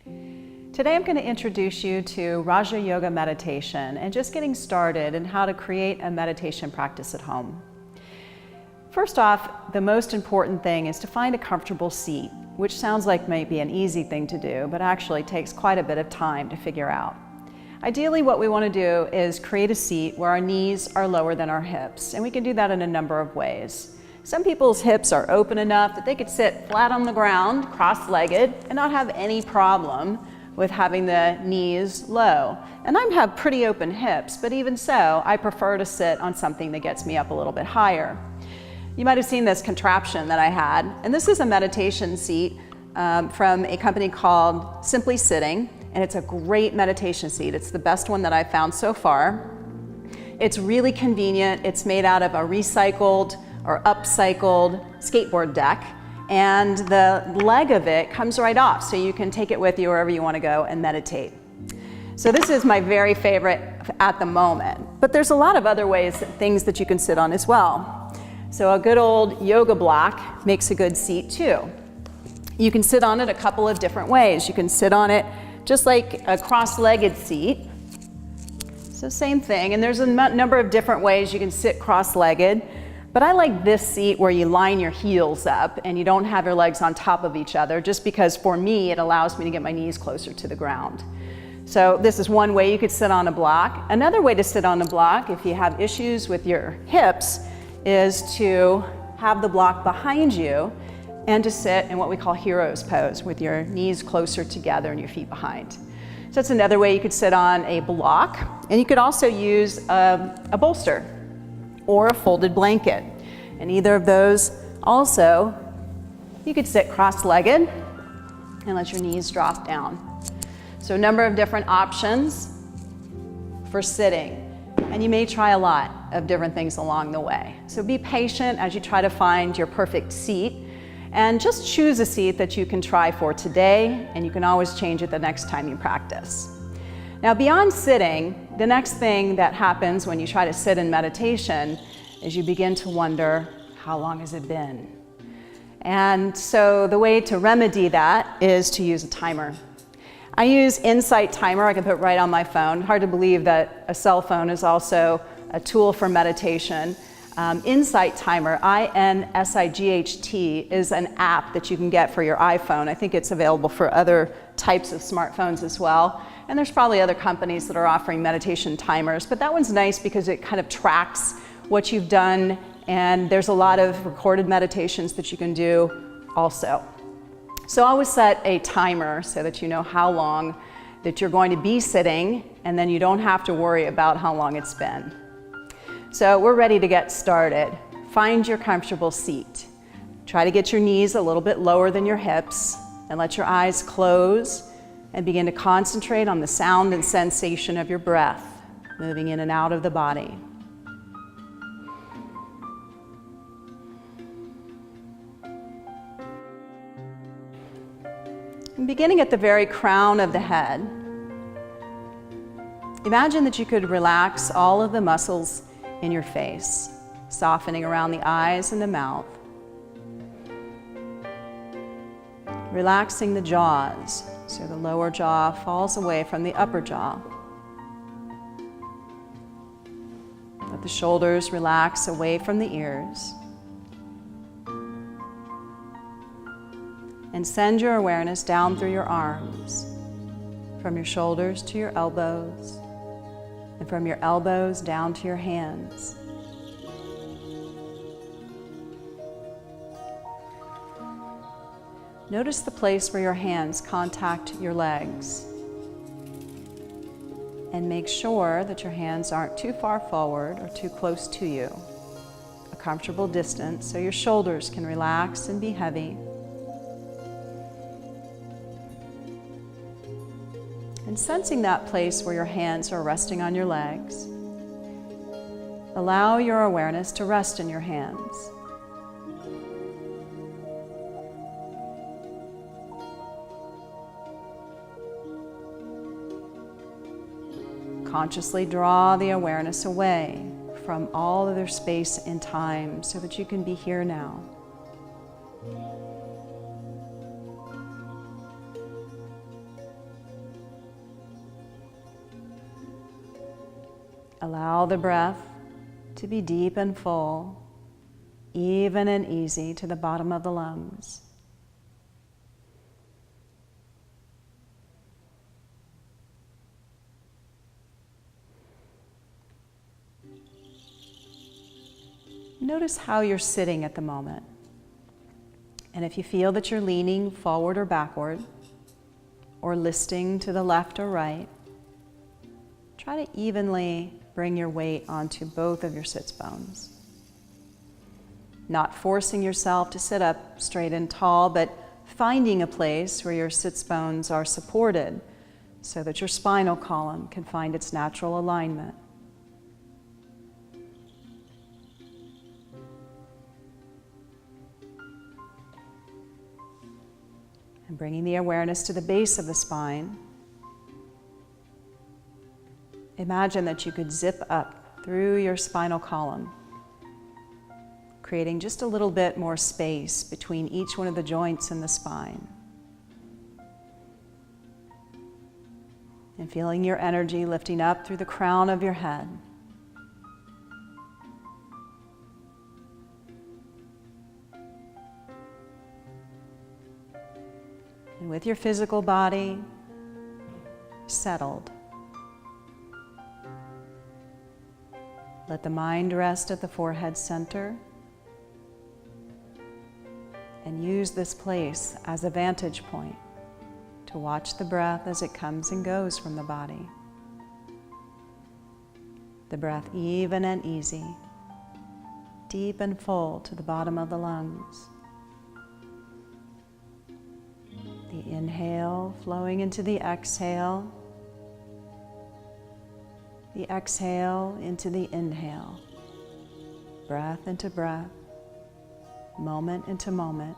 Today I'm going to introduce you to Raja Yoga meditation and just getting started and how to create a meditation practice at home. First off, the most important thing is to find a comfortable seat, which sounds like maybe an easy thing to do, but actually takes quite a bit of time to figure out. Ideally, what we want to do is create a seat where our knees are lower than our hips, and we can do that in a number of ways. Some people's hips are open enough that they could sit flat on the ground, cross-legged, and not have any problem with having the knees low. And I have pretty open hips, but even so, I prefer to sit on something that gets me up a little bit higher. You might have seen this contraption that I had, and this is a meditation seat from a company called Simply Sitting, and it's a great meditation seat. It's the best one that I've found so far. It's really convenient. It's made out of a recycled or upcycled skateboard deck, and the leg of it comes right off, so you can take it with you wherever you want to go and meditate. So this is my very favorite at the moment, but there's a lot of other things that you can sit on as well. So a good old yoga block makes a good seat too. You can sit on it a couple of different ways. You can sit on it just like a cross-legged seat. So same thing, and there's a number of different ways you can sit cross-legged. But I like this seat where you line your heels up and you don't have your legs on top of each other, just because for me it allows me to get my knees closer to the ground. So this is one way you could sit on a block. Another way to sit on a block, if you have issues with your hips, is to have the block behind you and to sit in what we call hero's pose with your knees closer together and your feet behind. So that's another way you could sit on a block. And you could also use a bolster or a folded blanket. And either of those also, you could sit cross-legged and let your knees drop down. So a number of different options for sitting. And you may try a lot of different things along the way. So be patient as you try to find your perfect seat, and just choose a seat that you can try for today, and you can always change it the next time you practice. Now, beyond sitting, the next thing that happens when you try to sit in meditation is you begin to wonder, how long has it been? And so the way to remedy that is to use a timer. I use Insight Timer. I can put it right on my phone. Hard to believe that a cell phone is also a tool for meditation. Insight Timer, INSIGHT, is an app that you can get for your iPhone. I think it's available for other types of smartphones as well. And there's probably other companies that are offering meditation timers, but that one's nice because it kind of tracks what you've done, and there's a lot of recorded meditations that you can do also. So always set a timer so that you know how long that you're going to be sitting, and then you don't have to worry about how long it's been. So we're ready to get started. Find your comfortable seat. Try to get your knees a little bit lower than your hips, and let your eyes close and begin to concentrate on the sound and sensation of your breath moving in and out of the body. And beginning at the very crown of the head, imagine that you could relax all of the muscles in your face, softening around the eyes and the mouth, relaxing the jaws, so the lower jaw falls away from the upper jaw. Let the shoulders relax away from the ears. And send your awareness down through your arms, from your shoulders to your elbows, and from your elbows down to your hands. Notice the place where your hands contact your legs. And make sure that your hands aren't too far forward or too close to you. A comfortable distance so your shoulders can relax and be heavy. And sensing that place where your hands are resting on your legs, allow your awareness to rest in your hands. Consciously draw the awareness away from all other space and time so that you can be here now. Allow the breath to be deep and full, even and easy to the bottom of the lungs. Notice how you're sitting at the moment. And if you feel that you're leaning forward or backward, or listing to the left or right, try to evenly bring your weight onto both of your sits bones. Not forcing yourself to sit up straight and tall, but finding a place where your sits bones are supported so that your spinal column can find its natural alignment. And bringing the awareness to the base of the spine, imagine that you could zip up through your spinal column, creating just a little bit more space between each one of the joints in the spine. And feeling your energy lifting up through the crown of your head. And with your physical body settled, let the mind rest at the forehead center and use this place as a vantage point to watch the breath as it comes and goes from the body. The breath even and easy, deep and full to the bottom of the lungs. The inhale flowing into the exhale. The exhale into the inhale. Breath into breath, moment into moment.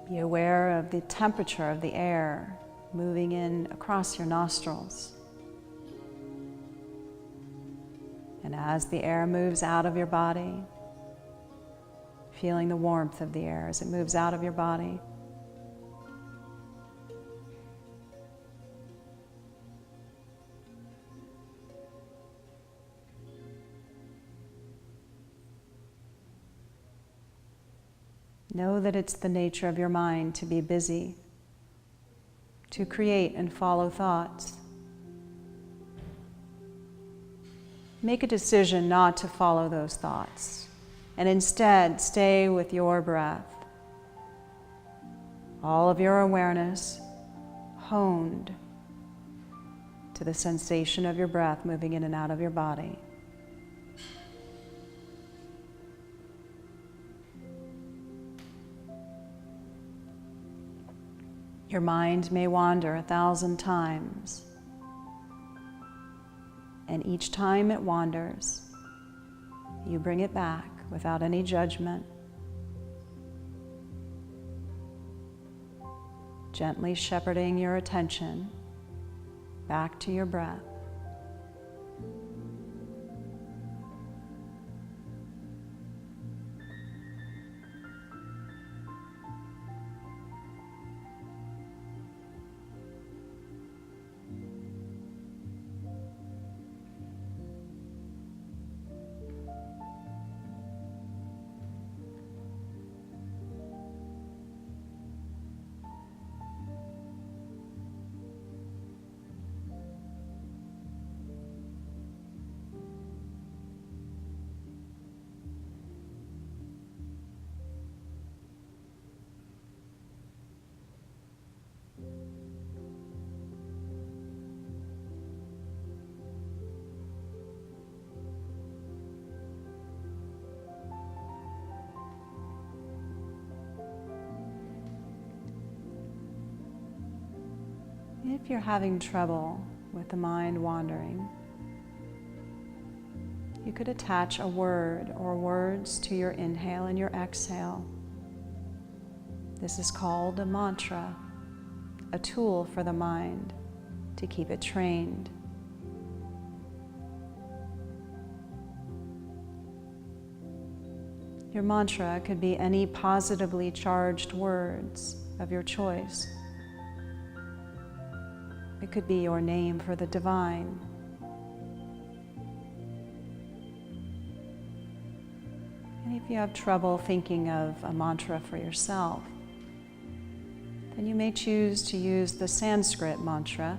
Be aware of the temperature of the air moving in across your nostrils. And as the air moves out of your body, feeling the warmth of the air as it moves out of your body. Know that it's the nature of your mind to be busy, to create and follow thoughts. Make a decision not to follow those thoughts, and instead stay with your breath. All of your awareness honed to the sensation of your breath moving in and out of your body. Your mind may wander 1,000 times, and each time it wanders, you bring it back without any judgment, gently shepherding your attention back to your breath. If you're having trouble with the mind wandering, you could attach a word or words to your inhale and your exhale. This is called a mantra, a tool for the mind to keep it trained. Your mantra could be any positively charged words of your choice. It could be your name for the divine. And if you have trouble thinking of a mantra for yourself, then you may choose to use the Sanskrit mantra,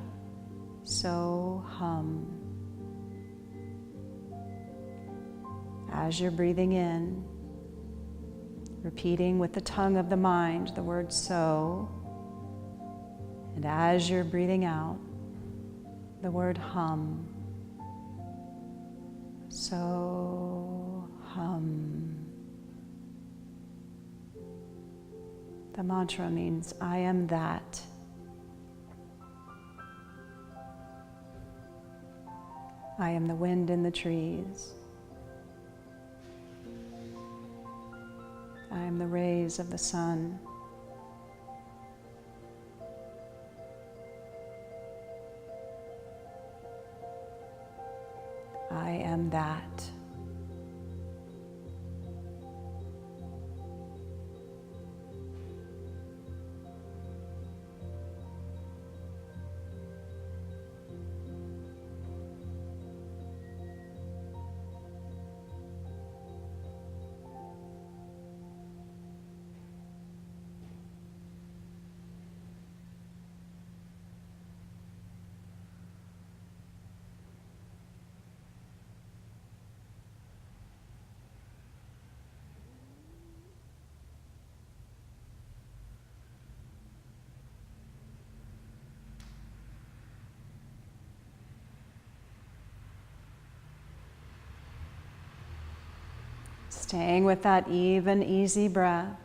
So Hum. As you're breathing in, repeating with the tongue of the mind the word so, and as you're breathing out, the word hum. So hum. The mantra means I am that. I am the wind in the trees. I am the rays of the sun. I am that. Staying with that even, easy breath.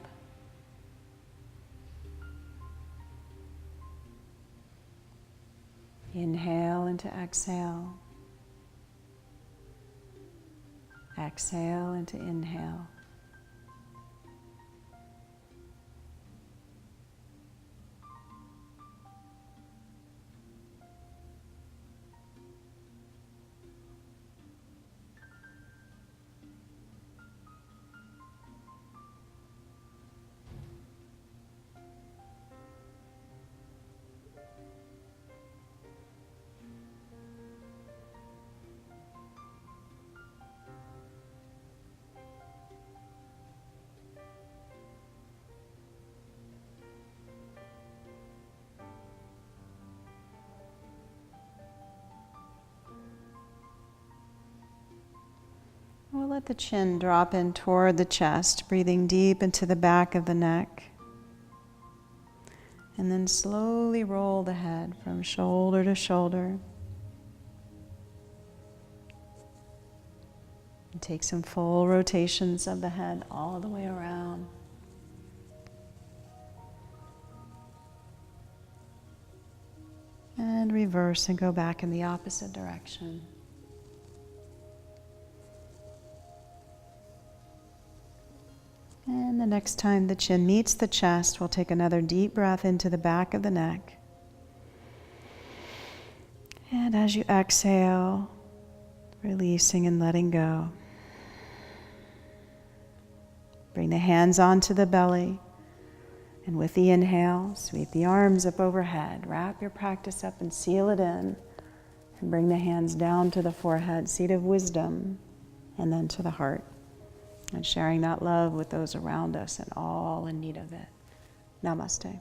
Inhale into exhale. Exhale into inhale. We'll let the chin drop in toward the chest, breathing deep into the back of the neck. And then slowly roll the head from shoulder to shoulder. And take some full rotations of the head all the way around. And reverse and go back in the opposite direction. And the next time the chin meets the chest, we'll take another deep breath into the back of the neck. And as you exhale, releasing and letting go. Bring the hands onto the belly. And with the inhale, sweep the arms up overhead. Wrap your practice up and seal it in. And bring the hands down to the forehead, seat of wisdom, and then to the heart. And sharing that love with those around us and all in need of it. Namaste.